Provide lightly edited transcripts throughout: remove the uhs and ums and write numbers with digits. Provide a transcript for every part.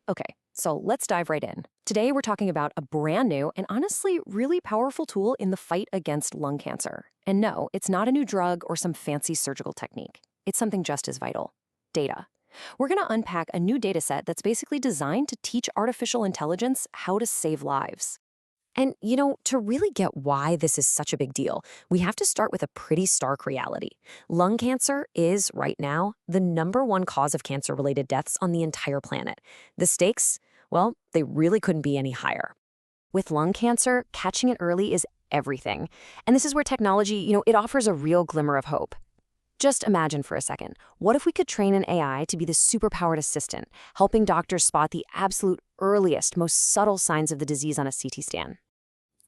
Okay, so let's dive right in. Today, we're talking about a brand new and honestly really powerful tool in the fight against lung cancer. And no, it's not a new drug or some fancy surgical technique. It's something just as vital: data. We're going to unpack a new data set that's basically designed to teach artificial intelligence how to save lives. And, to really get why this is such a big deal, we have to start with a pretty stark reality. Lung cancer is, right now, the #1 cause of cancer-related deaths on the entire planet. The stakes, well, they really couldn't be any higher. With lung cancer, catching it early is everything. And this is where technology, it offers a real glimmer of hope. Just imagine for a second, what if we could train an AI to be the superpowered assistant, helping doctors spot the absolute earliest, most subtle signs of the disease on a CT scan?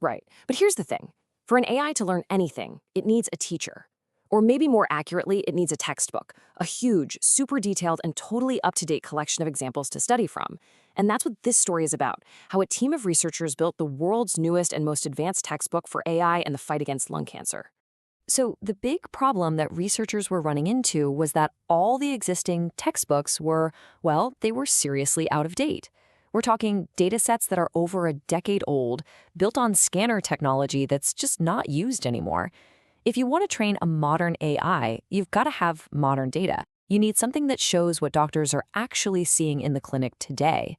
Right. But here's the thing. For an AI to learn anything, it needs a teacher. Or maybe more accurately, it needs a textbook, a huge, super detailed, and totally up-to-date collection of examples to study from. And that's what this story is about: how a team of researchers built the world's newest and most advanced textbook for AI and the fight against lung cancer. So the big problem that researchers were running into was that all the existing textbooks were, well, they were seriously out of date. We're talking data sets that are over a decade old, built on scanner technology that's just not used anymore. If you want to train a modern AI, you've got to have modern data. You need something that shows what doctors are actually seeing in the clinic today.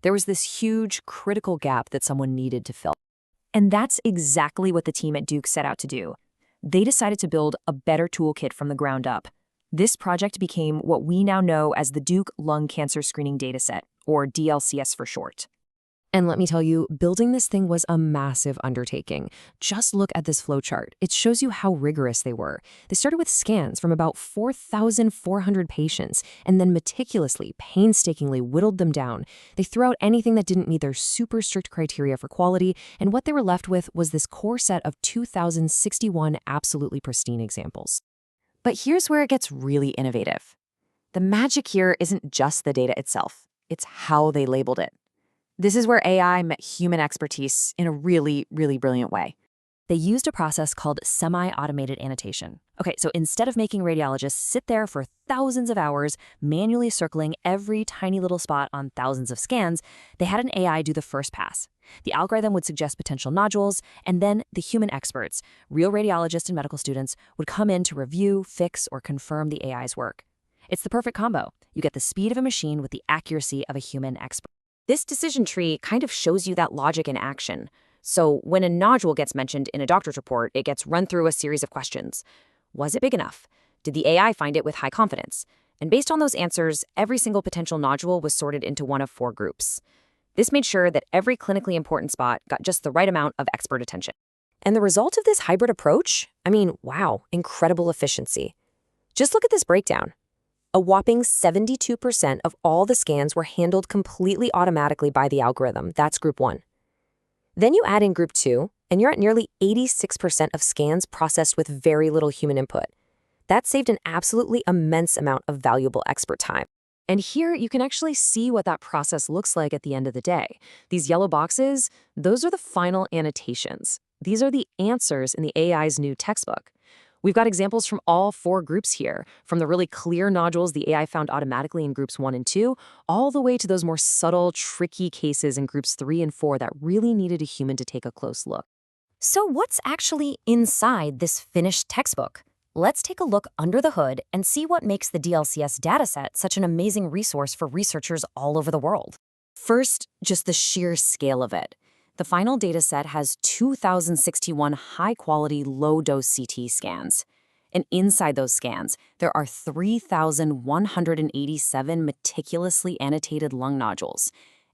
There was this huge, critical gap that someone needed to fill. And that's exactly what the team at Duke set out to do. They decided to build a better toolkit from the ground up. This project became what we now know as the Duke Lung Cancer Screening Dataset, or DLCS for short. And let me tell you, building this thing was a massive undertaking. Just look at this flowchart. It shows you how rigorous they were. They started with scans from about 4,400 patients and then meticulously, painstakingly whittled them down. They threw out anything that didn't meet their super strict criteria for quality, and what they were left with was this core set of 2,061 absolutely pristine examples. But here's where it gets really innovative. The magic here isn't just the data itself. It's how they labeled it. This is where AI met human expertise in a really, really brilliant way. They used a process called semi-automated annotation. Okay, so instead of making radiologists sit there for thousands of hours manually circling every tiny little spot on thousands of scans, they had an AI do the first pass. The algorithm would suggest potential nodules, and then the human experts, real radiologists and medical students, would come in to review, fix, or confirm the AI's work. It's the perfect combo. You get the speed of a machine with the accuracy of a human expert. This decision tree kind of shows you that logic in action. So when a nodule gets mentioned in a doctor's report, it gets run through a series of questions. Was it big enough? Did the AI find it with high confidence? And based on those answers, every single potential nodule was sorted into one of 4 groups. This made sure that every clinically important spot got just the right amount of expert attention. And the result of this hybrid approach? I mean, wow, incredible efficiency. Just look at this breakdown. A whopping 72% of all the scans were handled completely automatically by the algorithm. That's group 1. Then you add in group 2, and you're at nearly 86% of scans processed with very little human input. That saved an absolutely immense amount of valuable expert time. And here you can actually see what that process looks like at the end of the day. These yellow boxes, those are the final annotations. These are the answers in the AI's new textbook. We've got examples from all 4 groups here, from the really clear nodules the AI found automatically in groups 1 and 2, all the way to those more subtle, tricky cases in groups 3 and 4 that really needed a human to take a close look. So what's actually inside this finished textbook? Let's take a look under the hood and see what makes the DLCS dataset such an amazing resource for researchers all over the world. First, just the sheer scale of it. The final dataset has 2,061 high-quality, low-dose CT scans. And inside those scans, there are 3,187 meticulously annotated lung nodules.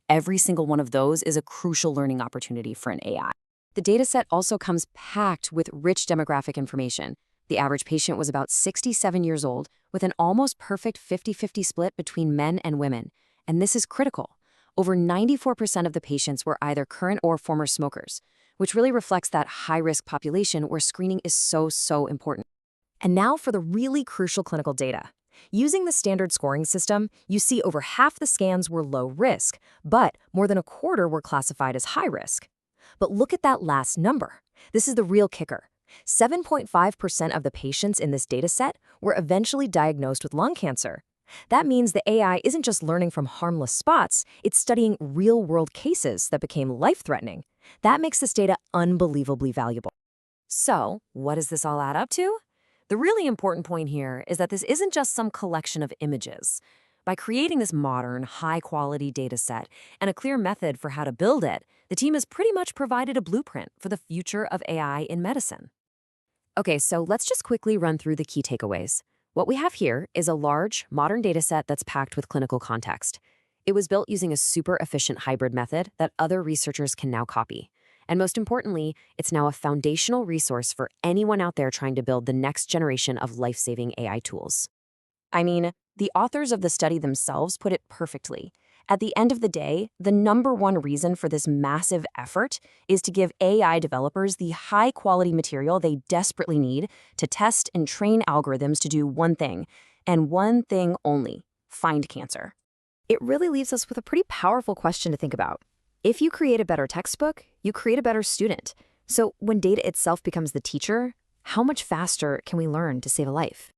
Every single one of those is a crucial learning opportunity for an AI. The dataset also comes packed with rich demographic information. The average patient was about 67 years old, with an almost perfect 50-50 split between men and women. And this is critical. Over 94% of the patients were either current or former smokers, which really reflects that high-risk population where screening is so important. And now for the really crucial clinical data. Using the standard scoring system, you see over half the scans were low risk, but more than a quarter were classified as high risk. But look at that last number. This is the real kicker. 7.5% of the patients in this dataset were eventually diagnosed with lung cancer. That means the AI isn't just learning from harmless spots, it's studying real-world cases that became life-threatening. That makes this data unbelievably valuable. So, what does this all add up to? The really important point here is that this isn't just some collection of images. By creating this modern, high-quality data set and a clear method for how to build it, the team has pretty much provided a blueprint for the future of AI in medicine. Okay, so let's just quickly run through the key takeaways. What we have here is a large, modern data set that's packed with clinical context. It was built using a super efficient hybrid method that other researchers can now copy. And most importantly, it's now a foundational resource for anyone out there trying to build the next generation of life-saving AI tools. I mean, the authors of the study themselves put it perfectly. At the end of the day, the number one reason for this massive effort is to give AI developers the high-quality material they desperately need to test and train algorithms to do one thing, and one thing only: find cancer. It really leaves us with a pretty powerful question to think about. If you create a better textbook, you create a better student. So when data itself becomes the teacher, how much faster can we learn to save a life?